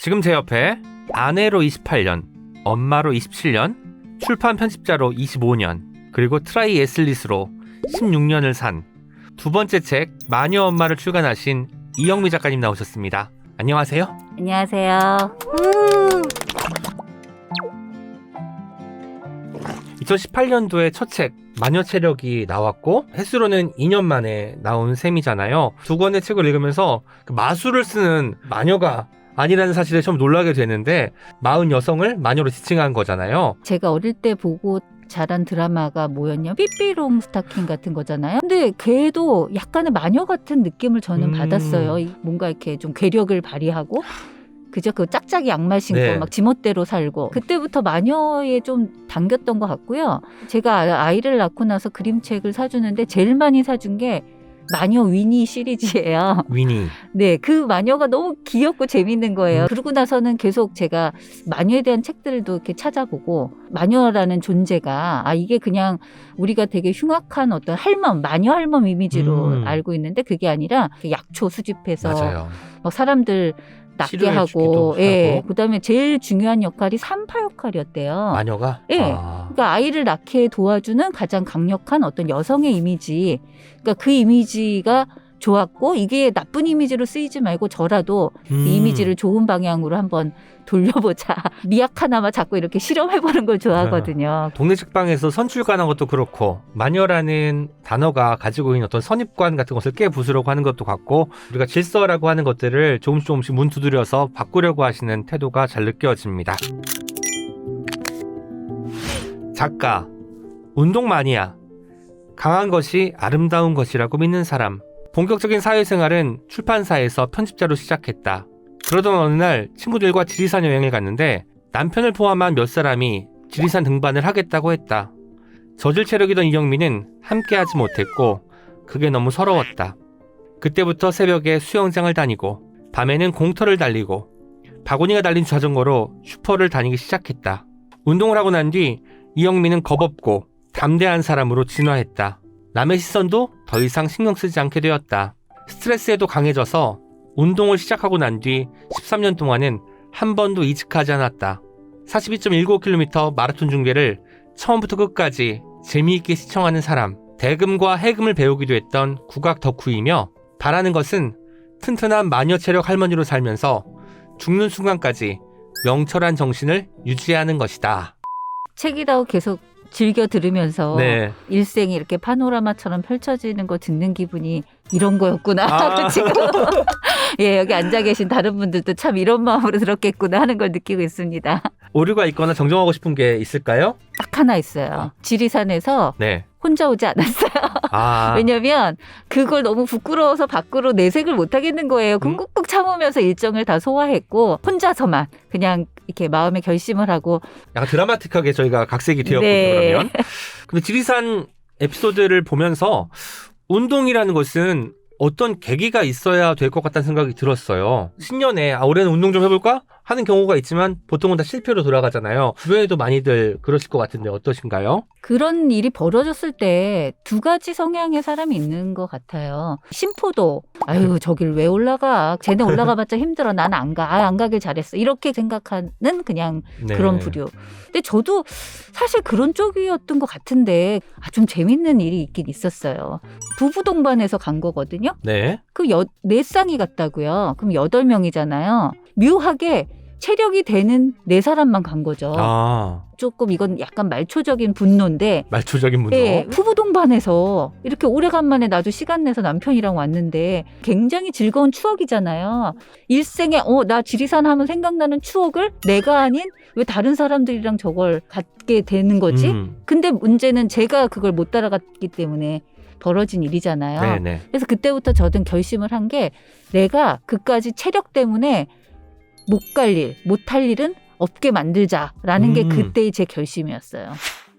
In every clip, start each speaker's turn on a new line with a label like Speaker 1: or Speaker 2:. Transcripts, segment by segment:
Speaker 1: 지금 제 옆에 아내로 28년, 엄마로 27년, 출판 편집자로 25년, 그리고 트라이 애슬릿으로 16년을 산 두 번째 책 마녀 엄마를 출간하신 이영미 작가님 나오셨습니다. 안녕하세요.
Speaker 2: 안녕하세요.
Speaker 1: 2018년도에 첫 책 마녀 체력이 나왔고 횟수로는 2년 만에 나온 셈이잖아요. 두 권의 책을 읽으면서 그 마술을 쓰는 마녀가 아니라는 사실에 처음 놀라게 되는데 40여성을 마녀로 지칭한 거잖아요.
Speaker 2: 제가 어릴 때 보고 자란 드라마가 뭐였냐? 삐삐롱 스타킹 같은 거잖아요. 근데 걔도 약간의 마녀 같은 느낌을 저는 받았어요. 뭔가 이렇게 좀 괴력을 발휘하고 그저 그 짝짝이 양말 신고
Speaker 1: 네.
Speaker 2: 막 지멋대로 살고 그때부터 마녀에 좀 당겼던 것 같고요. 제가 아이를 낳고 나서 그림책을 사주는데 제일 많이 사준 게 마녀 위니 시리즈예요.
Speaker 1: 위니.
Speaker 2: 네, 그 마녀가 너무 귀엽고 재밌는 거예요. 그러고 나서는 계속 제가 마녀에 대한 책들도 이렇게 찾아보고 마녀라는 존재가 이게 그냥 우리가 되게 흉악한 어떤 할멈, 마녀 할멈 이미지로 알고 있는데 그게 아니라 약초 수집해서
Speaker 1: 맞아요.
Speaker 2: 막 사람들 낫게 하고, 예. 그다음에 제일 중요한 역할이 산파 역할이었대요.
Speaker 1: 마녀가?
Speaker 2: 예. 그러니까 아이를 낳게 도와주는 가장 강력한 어떤 여성의 이미지. 그러니까 그 이미지가 좋았고 이게 나쁜 이미지로 쓰이지 말고 저라도 이 이미지를 좋은 방향으로 한번 돌려보자. 미약 하나만 자꾸 이렇게 실험해보는 걸 좋아하거든요.
Speaker 1: 동네 책방에서 선출관한 것도 그렇고 마녀라는 단어가 가지고 있는 어떤 선입관 같은 것을 깨부수려고 하는 것도 같고 우리가 질서라고 하는 것들을 조금씩 문 두드려서 바꾸려고 하시는 태도가 잘 느껴집니다. 작가, 운동 마니아, 강한 것이 아름다운 것이라고 믿는 사람. 본격적인 사회생활은 출판사에서 편집자로 시작했다. 그러던 어느 날 친구들과 지리산 여행을 갔는데 남편을 포함한 몇 사람이 지리산 등반을 하겠다고 했다. 저질 체력이던 이영미는 함께하지 못했고 그게 너무 서러웠다. 그때부터 새벽에 수영장을 다니고 밤에는 공터를 달리고 바구니가 달린 자전거로 슈퍼를 다니기 시작했다. 운동을 하고 난 뒤 이영미는 겁없고 담대한 사람으로 진화했다. 남의 시선도 더 이상 신경 쓰지 않게 되었다. 스트레스에도 강해져서 운동을 시작하고 난 뒤 13년 동안은 한 번도 이직하지 않았다. 42.19km 마라톤 중계를 처음부터 끝까지 재미있게 시청하는 사람. 대금과 해금을 배우기도 했던 국악 덕후이며 바라는 것은 튼튼한 마녀 체력 할머니로 살면서 죽는 순간까지 명철한 정신을 유지하는 것이다.
Speaker 2: 책이라고 계속 즐겨 들으면서
Speaker 1: 네.
Speaker 2: 일생이 이렇게 파노라마처럼 펼쳐지는 거 듣는 기분이 이런 거였구나. 지금 예, 여기 앉아 계신 다른 분들도 참 이런 마음으로 들었겠구나 하는 걸 느끼고 있습니다.
Speaker 1: 오류가 있거나 정정하고 싶은 게 있을까요?
Speaker 2: 딱 하나 있어요. 지리산에서
Speaker 1: 네.
Speaker 2: 혼자 오지 않았어요. 왜냐면 그걸 너무 부끄러워서 밖으로 내색을 못 하겠는 거예요. 꾹꾹 참으면서 일정을 다 소화했고 혼자서만 그냥 이렇게 마음의 결심을 하고
Speaker 1: 약간 드라마틱하게 저희가 각색이 되었군요.
Speaker 2: 네.
Speaker 1: 그러면. 근데 지리산 에피소드를 보면서 운동이라는 것은 어떤 계기가 있어야 될 것 같다는 생각이 들었어요. 신년에 올해는 운동 좀 해볼까? 하는 경우가 있지만 보통은 다 실패로 돌아가잖아요. 주변에도 많이들 그러실 것 같은데 어떠신가요?
Speaker 2: 그런 일이 벌어졌을 때 두 가지 성향의 사람이 있는 것 같아요. 심포도 아유 저길 왜 올라가? 쟤네 올라가봤자 힘들어. 난 안 가. 안 가길 잘했어. 이렇게 생각하는 그냥
Speaker 1: 네.
Speaker 2: 그런 부류. 근데 저도 사실 그런 쪽이었던 것 같은데 좀 재밌는 일이 있긴 있었어요. 부부 동반해서 간 거거든요.
Speaker 1: 네.
Speaker 2: 그 네 쌍이 갔다고요. 그럼 8명이잖아요. 묘하게 체력이 되는 4사람만 간 거죠. 조금 이건 약간 말초적인 분노인데
Speaker 1: 말초적인 분노.
Speaker 2: 네, 부부 동반해서 이렇게 오래간만에 나도 시간 내서 남편이랑 왔는데 굉장히 즐거운 추억이잖아요. 일생에 나 지리산 하면 생각나는 추억을 내가 아닌 왜 다른 사람들이랑 저걸 갖게 되는 거지? 근데 문제는 제가 그걸 못 따라갔기 때문에 벌어진 일이잖아요.
Speaker 1: 네네.
Speaker 2: 그래서 그때부터 저는 결심을 한 게 내가 그까지 체력 때문에 못 갈 일, 못할 일은 없게 만들자라는 게 그때의 제 결심이었어요.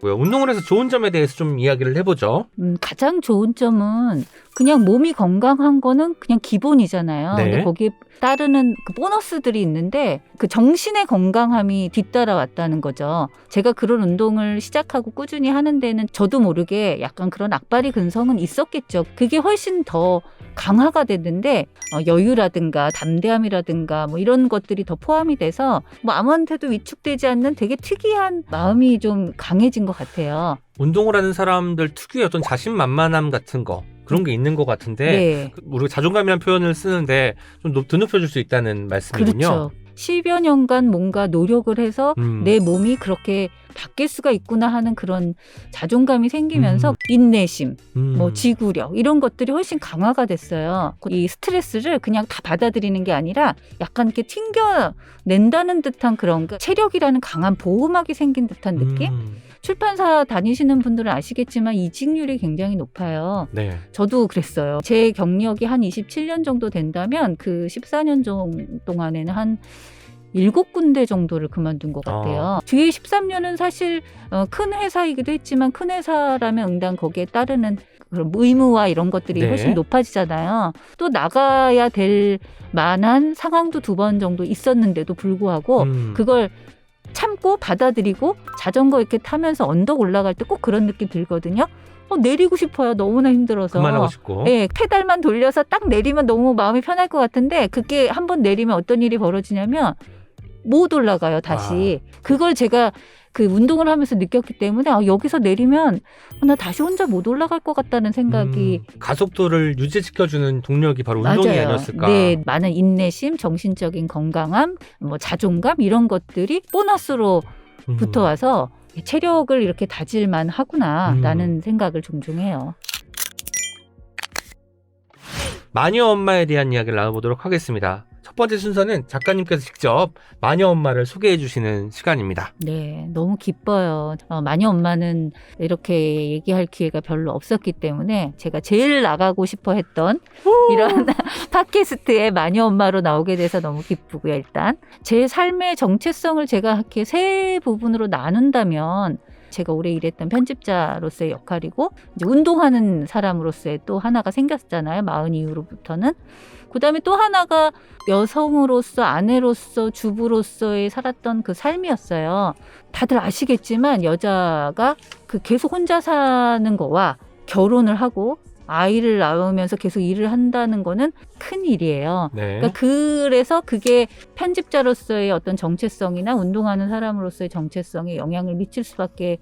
Speaker 1: 운동을 해서 좋은 점에 대해서 좀 이야기를 해보죠.
Speaker 2: 가장 좋은 점은 그냥 몸이 건강한 거는 그냥 기본이잖아요.
Speaker 1: 네.
Speaker 2: 근데 거기에 따르는 그 보너스들이 있는데 그 정신의 건강함이 뒤따라왔다는 거죠. 제가 그런 운동을 시작하고 꾸준히 하는 데는 저도 모르게 약간 그런 악바리 근성은 있었겠죠. 그게 훨씬 더 강화가 됐는데 여유라든가 담대함이라든가 뭐 이런 것들이 더 포함이 돼서 뭐 아무한테도 위축되지 않는 되게 특이한 마음이 좀 강해진 것 같아요.
Speaker 1: 운동을 하는 사람들 특유의 어떤 자신만만함 같은 거 그런 게 있는 것 같은데
Speaker 2: 네.
Speaker 1: 우리가 자존감이라는 표현을 쓰는데 좀 드높여줄 수 있다는 말씀이군요.
Speaker 2: 그렇죠. 10여 년간 뭔가 노력을 해서 내 몸이 그렇게 바뀔 수가 있구나 하는 그런 자존감이 생기면서 인내심, 뭐 지구력 이런 것들이 훨씬 강화가 됐어요. 이 스트레스를 그냥 다 받아들이는 게 아니라 약간 이렇게 튕겨낸다는 듯한 그런 체력이라는 강한 보호막이 생긴 듯한 느낌? 출판사 다니시는 분들은 아시겠지만 이직률이 굉장히 높아요.
Speaker 1: 네.
Speaker 2: 저도 그랬어요. 제 경력이 한 27년 정도 된다면 그 14년 동안에는 한 7군데 정도를 그만둔 것 같아요. 뒤에 13년은 사실 큰 회사이기도 했지만 큰 회사라면 응당 거기에 따르는 그런 의무와 이런 것들이
Speaker 1: 네.
Speaker 2: 훨씬 높아지잖아요. 또 나가야 될 만한 상황도 2번 정도 있었는데도 불구하고 그걸 참고 받아들이고 자전거 이렇게 타면서 언덕 올라갈 때 꼭 그런 느낌 들거든요. 내리고 싶어요. 너무나 힘들어서.
Speaker 1: 그만하고 싶고.
Speaker 2: 네, 페달만 돌려서 딱 내리면 너무 마음이 편할 것 같은데 그게 한번 내리면 어떤 일이 벌어지냐면 못 올라가요. 다시. 그걸 제가 그 운동을 하면서 느꼈기 때문에 여기서 내리면 나 다시 혼자 못 올라갈 것 같다는 생각이
Speaker 1: 가속도를 유지시켜주는 동력이 바로 운동이
Speaker 2: 맞아요.
Speaker 1: 아니었을까.
Speaker 2: 네, 많은 인내심, 정신적인 건강함, 뭐 자존감 이런 것들이 보너스로 붙어와서 체력을 이렇게 다질만 하구나라는 생각을 종종 해요.
Speaker 1: 마녀 엄마에 대한 이야기를 나눠보도록 하겠습니다. 첫 번째 순서는 작가님께서 직접 마녀 엄마를 소개해 주시는 시간입니다.
Speaker 2: 네, 너무 기뻐요. 마녀 엄마는 이렇게 얘기할 기회가 별로 없었기 때문에 제가 제일 나가고 싶어 했던 이런 팟캐스트에 마녀 엄마로 나오게 돼서 너무 기쁘고요. 일단 제 삶의 정체성을 제가 이렇게 세 부분으로 나눈다면 제가 오래 일했던 편집자로서의 역할이고 이제 운동하는 사람으로서의 또 하나가 생겼잖아요. 40 이후로부터는. 그다음에 또 하나가 여성으로서 아내로서 주부로서의 살았던 그 삶이었어요. 다들 아시겠지만 여자가 그 계속 혼자 사는 거와 결혼을 하고 아이를 낳으면서 계속 일을 한다는 거는 큰 일이에요.
Speaker 1: 네.
Speaker 2: 그러니까 그래서 그게 편집자로서의 어떤 정체성이나 운동하는 사람으로서의 정체성에 영향을 미칠 수밖에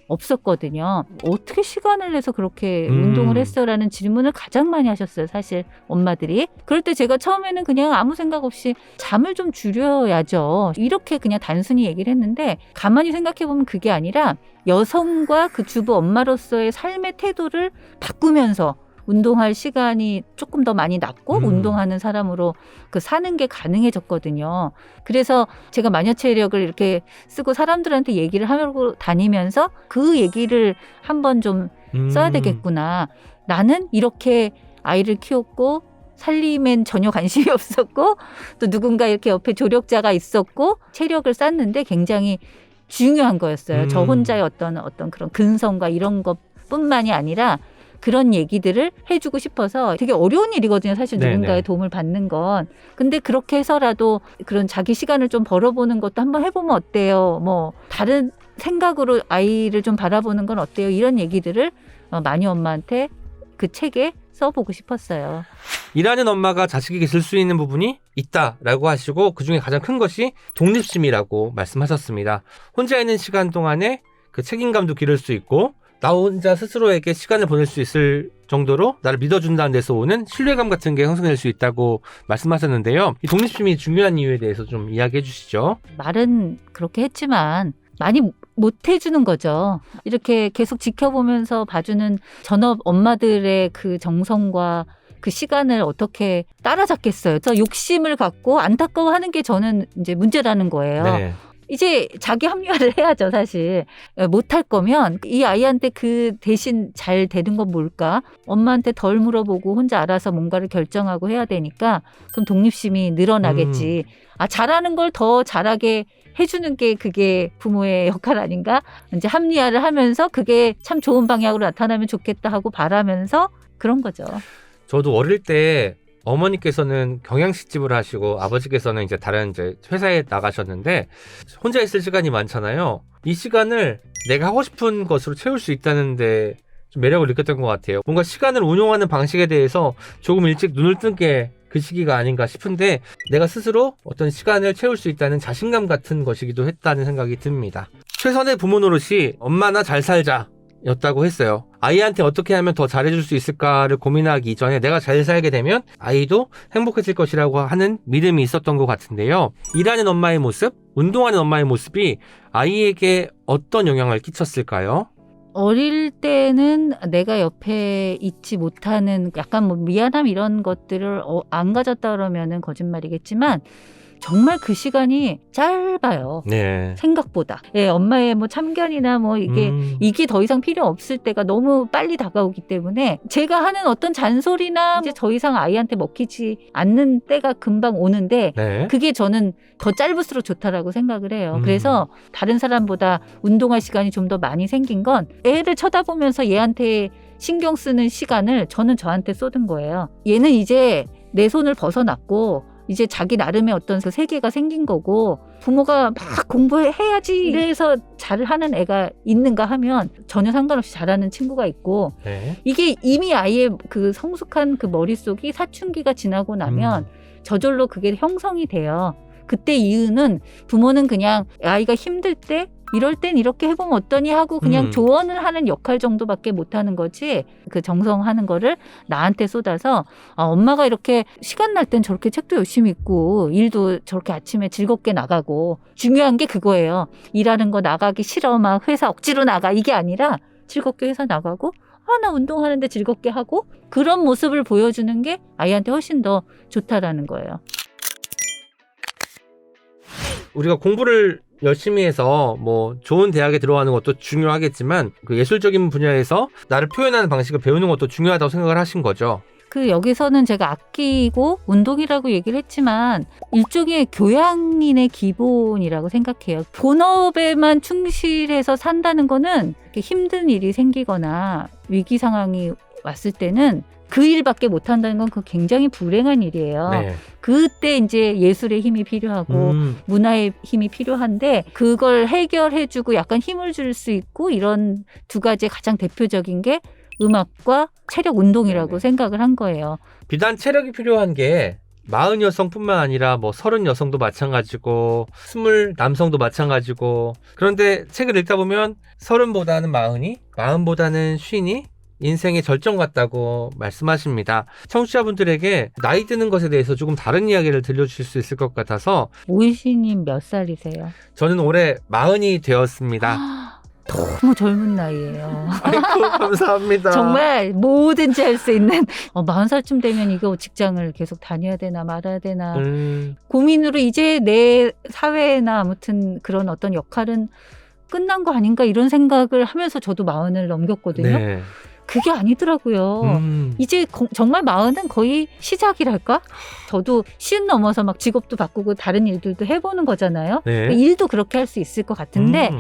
Speaker 2: 없었거든요. 어떻게 시간을 내서 그렇게 운동을 했어라는 질문을 가장 많이 하셨어요. 사실 엄마들이. 그럴 때 제가 처음에는 그냥 아무 생각 없이 잠을 좀 줄여야죠. 이렇게 그냥 단순히 얘기를 했는데 가만히 생각해보면 그게 아니라 여성과 그 주부 엄마로서의 삶의 태도를 바꾸면서 운동할 시간이 조금 더 많이 났고 운동하는 사람으로 그 사는 게 가능해졌거든요. 그래서 제가 마녀 체력을 이렇게 쓰고 사람들한테 얘기를 하고 다니면서 그 얘기를 한번 좀 써야 되겠구나. 나는 이렇게 아이를 키웠고 살림엔 전혀 관심이 없었고 또 누군가 이렇게 옆에 조력자가 있었고 체력을 쌓는데 굉장히 중요한 거였어요. 저 혼자의 어떤 그런 근성과 이런 것뿐만이 아니라 그런 얘기들을 해주고 싶어서 되게 어려운 일이거든요. 사실 누군가의 도움을 받는 건. 근데 그렇게 해서라도 그런 자기 시간을 좀 벌어보는 것도 한번 해보면 어때요? 뭐 다른 생각으로 아이를 좀 바라보는 건 어때요? 이런 얘기들을 마녀 엄마한테 그 책에 써보고 싶었어요.
Speaker 1: 일하는 엄마가 자식에게 줄 수 있는 부분이 있다라고 하시고 그중에 가장 큰 것이 독립심이라고 말씀하셨습니다. 혼자 있는 시간 동안에 그 책임감도 기를 수 있고 나 혼자 스스로에게 시간을 보낼 수 있을 정도로 나를 믿어준다는 데서 오는 신뢰감 같은 게 형성될 수 있다고 말씀하셨는데요. 이 독립심이 중요한 이유에 대해서 좀 이야기해 주시죠.
Speaker 2: 말은 그렇게 했지만 많이 못 해주는 거죠. 이렇게 계속 지켜보면서 봐주는 전업 엄마들의 그 정성과 그 시간을 어떻게 따라잡겠어요. 저 욕심을 갖고 안타까워하는 게 저는 이제 문제라는 거예요.
Speaker 1: 네.
Speaker 2: 이제 자기 합리화를 해야죠, 사실. 못할 거면 이 아이한테 그 대신 잘 되는 건 뭘까? 엄마한테 덜 물어보고 혼자 알아서 뭔가를 결정하고 해야 되니까 그럼 독립심이 늘어나겠지. 잘하는 걸 더 잘하게 해주는 게 그게 부모의 역할 아닌가? 이제 합리화를 하면서 그게 참 좋은 방향으로 나타나면 좋겠다 하고 바라면서 그런 거죠.
Speaker 1: 저도 어릴 때 어머니께서는 경양식집을 하시고 아버지께서는 이제 다른 이제 회사에 나가셨는데 혼자 있을 시간이 많잖아요. 이 시간을 내가 하고 싶은 것으로 채울 수 있다는데 좀 매력을 느꼈던 것 같아요. 뭔가 시간을 운용하는 방식에 대해서 조금 일찍 눈을 뜬 게 그 시기가 아닌가 싶은데 내가 스스로 어떤 시간을 채울 수 있다는 자신감 같은 것이기도 했다는 생각이 듭니다. 최선의 부모 노릇이 엄마나 잘 살자 였다고 했어요. 아이한테 어떻게 하면 더 잘해줄 수 있을까를 고민하기 이전에 내가 잘 살게 되면 아이도 행복해질 것이라고 하는 믿음이 있었던 것 같은데요. 일하는 엄마의 모습, 운동하는 엄마의 모습이 아이에게 어떤 영향을 끼쳤을까요?
Speaker 2: 어릴 때는 내가 옆에 있지 못하는 약간 뭐 미안함 이런 것들을 안 가졌다 그러면은 거짓말이겠지만 정말 그 시간이 짧아요.
Speaker 1: 네.
Speaker 2: 생각보다. 예, 엄마의 뭐 참견이나 뭐 이게 더 이상 필요 없을 때가 너무 빨리 다가오기 때문에 제가 하는 어떤 잔소리나 이제 더 이상 아이한테 먹히지 않는 때가 금방 오는데
Speaker 1: 네.
Speaker 2: 그게 저는 더 짧을수록 좋다라고 생각을 해요. 그래서 다른 사람보다 운동할 시간이 좀 더 많이 생긴 건 애를 쳐다보면서 얘한테 신경 쓰는 시간을 저는 저한테 쏟은 거예요. 얘는 이제 내 손을 벗어났고 이제 자기 나름의 어떤 그 세계가 생긴 거고 부모가 막 공부해야지 이래서 잘하는 애가 있는가 하면 전혀 상관없이 잘하는 친구가 있고
Speaker 1: 네.
Speaker 2: 이게 이미 아이의 그 성숙한 그 머릿속이 사춘기가 지나고 나면 저절로 그게 형성이 돼요. 그때 이유는 부모는 그냥 아이가 힘들 때 이럴 땐 이렇게 해보면 어떠니 하고 그냥 조언을 하는 역할 정도밖에 못하는 거지 그 정성하는 거를 나한테 쏟아서 엄마가 이렇게 시간 날 땐 저렇게 책도 열심히 읽고 일도 저렇게 아침에 즐겁게 나가고 중요한 게 그거예요. 일하는 거 나가기 싫어 막 회사 억지로 나가 이게 아니라 즐겁게 회사 나가고 나 운동하는데 즐겁게 하고 그런 모습을 보여주는 게 아이한테 훨씬 더 좋다라는 거예요.
Speaker 1: 우리가 공부를 열심히 해서 뭐 좋은 대학에 들어가는 것도 중요하겠지만 그 예술적인 분야에서 나를 표현하는 방식을 배우는 것도 중요하다고 생각을 하신 거죠.
Speaker 2: 그 여기서는 제가 아끼고 운동이라고 얘기를 했지만 일종의 교양인의 기본이라고 생각해요. 본업에만 충실해서 산다는 거는 이렇게 힘든 일이 생기거나 위기 상황이 왔을 때는 그 일밖에 못한다는 건 그 굉장히 불행한 일이에요.
Speaker 1: 네.
Speaker 2: 그때 이제 예술의 힘이 필요하고 문화의 힘이 필요한데 그걸 해결해주고 약간 힘을 줄 수 있고 이런 두 가지의 가장 대표적인 게 음악과 체력 운동이라고
Speaker 1: 네네.
Speaker 2: 생각을 한 거예요.
Speaker 1: 비단 체력이 필요한 게 40 여성뿐만 아니라 뭐 30 여성도 마찬가지고 20 남성도 마찬가지고 그런데 책을 읽다 보면 30보다는 40이 40보다는 50이 인생의 절정 같다고 말씀하십니다. 청취자분들에게 나이 드는 것에 대해서 조금 다른 이야기를 들려주실 수 있을 것 같아서
Speaker 2: 오이시님 몇 살이세요?
Speaker 1: 저는 올해 40이 되었습니다.
Speaker 2: 너무 젊은 나이예요.
Speaker 1: 아이고 감사합니다.
Speaker 2: 정말 뭐든지 할 수 있는 40살쯤 되면 이거 직장을 계속 다녀야 되나 말아야 되나 고민으로 이제 내 사회나 아무튼 그런 어떤 역할은 끝난 거 아닌가 이런 생각을 하면서 저도 40을 넘겼거든요.
Speaker 1: 네.
Speaker 2: 그게 아니더라고요. 이제 정말 40은 거의 시작이랄까? 저도 50 넘어서 막 직업도 바꾸고 다른 일들도 해보는 거잖아요.
Speaker 1: 네.
Speaker 2: 일도 그렇게 할 수 있을 것 같은데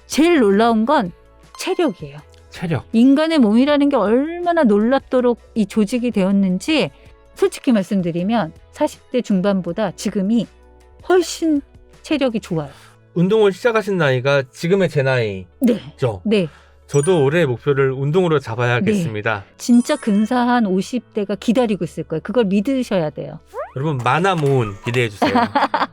Speaker 2: 제일 놀라운 건 체력이에요.
Speaker 1: 체력.
Speaker 2: 인간의 몸이라는 게 얼마나 놀랍도록 이 조직이 되었는지 솔직히 말씀드리면 40대 중반보다 지금이 훨씬 체력이 좋아요.
Speaker 1: 운동을 시작하신 나이가 지금의 제 나이죠?
Speaker 2: 네.
Speaker 1: 저도 올해 목표를 운동으로 잡아야겠습니다.
Speaker 2: 진짜 근사한 50대가 기다리고 있을 거예요. 그걸 믿으셔야 돼요.
Speaker 1: 여러분 만화 모은 기대해주세요.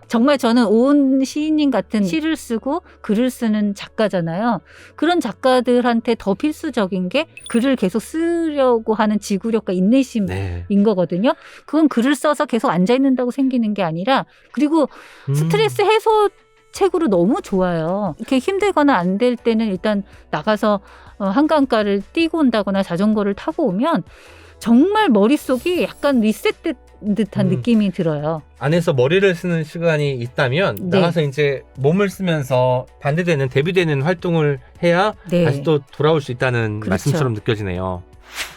Speaker 2: 정말 저는 오은 시인님 같은 시를 쓰고 글을 쓰는 작가잖아요. 그런 작가들한테 더 필수적인 게 글을 계속 쓰려고 하는 지구력과 인내심인
Speaker 1: 네.
Speaker 2: 거거든요. 그건 글을 써서 계속 앉아있는다고 생기는 게 아니라 그리고 스트레스 해소 책으로 너무 좋아요. 이렇게 힘들거나 안 될 때는 일단 나가서 한강가를 뛰고 온다거나 자전거를 타고 오면 정말 머릿속이 약간 리셋된 듯한 느낌이 들어요.
Speaker 1: 안에서 머리를 쓰는 시간이 있다면 나가서 이제 몸을 쓰면서 반대되는 대비되는 활동을 해야 다시 또 돌아올 수 있다는 말씀처럼 느껴지네요.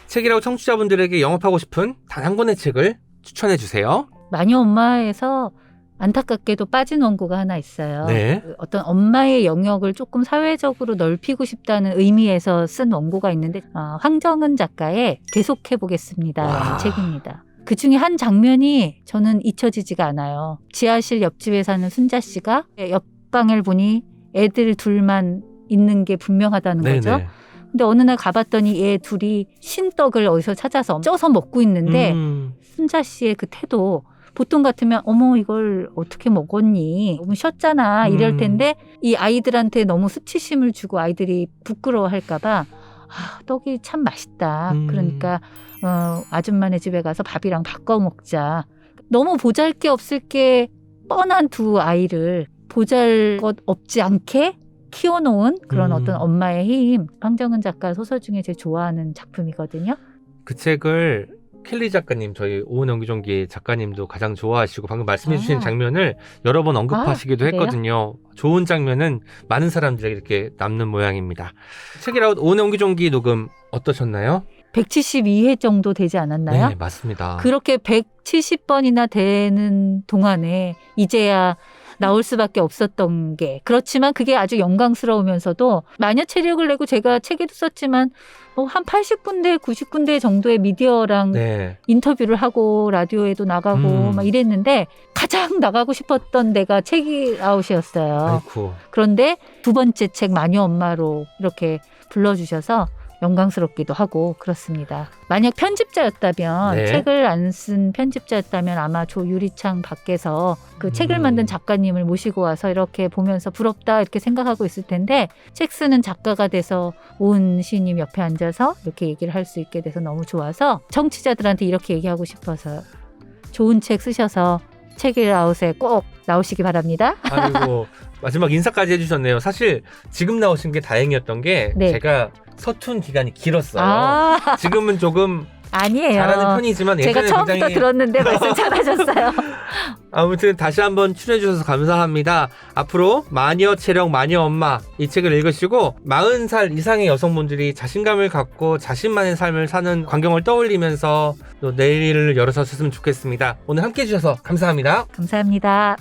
Speaker 1: 책이라고 청취자분들에게 영업하고 싶은 단 한 권의 책을 추천해 주세요.
Speaker 2: 마녀 엄마에서 안타깝게도 빠진 원고가 하나 있어요.
Speaker 1: 네.
Speaker 2: 그 어떤 엄마의 영역을 조금 사회적으로 넓히고 싶다는 의미에서 쓴 원고가 있는데 황정은 작가의 계속해보겠습니다라는 책입니다. 그 중에 한 장면이 저는 잊혀지지가 않아요. 지하실 옆집에 사는 순자 씨가 옆방을 보니 애들 둘만 있는 게 분명하다는 거죠. 근데 어느 날 가봤더니 얘 둘이 신떡을 어디서 찾아서 쪄서 먹고 있는데 순자 씨의 그 태도 보통 같으면 어머 이걸 어떻게 먹었니? 너무 쉬었잖아 이럴 텐데 이 아이들한테 너무 수치심을 주고 아이들이 부끄러워할까 봐 떡이 참 맛있다. 그러니까 아줌마네 집에 가서 밥이랑 바꿔 먹자. 너무 보잘게 없을 게 뻔한 두 아이를 보잘것 없지 않게 키워놓은 그런 어떤 엄마의 힘. 황정은 작가 소설 중에 제일 좋아하는 작품이거든요.
Speaker 1: 그 책을 켈리 작가님, 저희 오은 연기종기 작가님도 가장 좋아하시고 방금 말씀해 주신 장면을 여러 번 언급하시기도 했거든요. 좋은 장면은 많은 사람들에게 이렇게 남는 모양입니다. 책이라웃 오은 연기종기 녹음 어떠셨나요?
Speaker 2: 172회 정도 되지 않았나요?
Speaker 1: 네, 맞습니다.
Speaker 2: 그렇게 170번이나 되는 동안에 이제야 나올 수밖에 없었던 게 그렇지만 그게 아주 영광스러우면서도 마녀 체력을 내고 제가 책에도 썼지만 한 80군데 90군데 정도의 미디어랑 인터뷰를 하고 라디오에도 나가고 막 이랬는데 가장 나가고 싶었던 데가 책이라웃이었어요. 그런데 두 번째 책 마녀 엄마로 이렇게 불러주셔서 영광스럽기도 하고 그렇습니다. 만약 편집자였다면 책을 안 쓴 편집자였다면 아마 조유리창 밖에서 그 책을 만든 작가님을 모시고 와서 이렇게 보면서 부럽다 이렇게 생각하고 있을 텐데 책 쓰는 작가가 돼서 오은 시인님 옆에 앉아서 이렇게 얘기를 할 수 있게 돼서 너무 좋아서 청취자들한테 이렇게 얘기하고 싶어서 좋은 책 쓰셔서 책이라웃에 꼭 나오시기 바랍니다.
Speaker 1: 아이고 마지막 인사까지 해주셨네요. 사실 지금 나오신 게 다행이었던 게 제가 서툰 기간이 길었어요. 지금은 조금
Speaker 2: 아니에요.
Speaker 1: 잘하는 편이지만
Speaker 2: 제가 처음부터 굉장히... 들었는데 말씀 잘하셨어요.
Speaker 1: 아무튼 다시 한번 출연해 주셔서 감사합니다. 앞으로 마녀 체력 마녀 엄마 이 책을 읽으시고 40살 이상의 여성분들이 자신감을 갖고 자신만의 삶을 사는 광경을 떠올리면서 또 내일을 열어서셨으면 좋겠습니다. 오늘 함께 해주셔서 감사합니다.
Speaker 2: 감사합니다.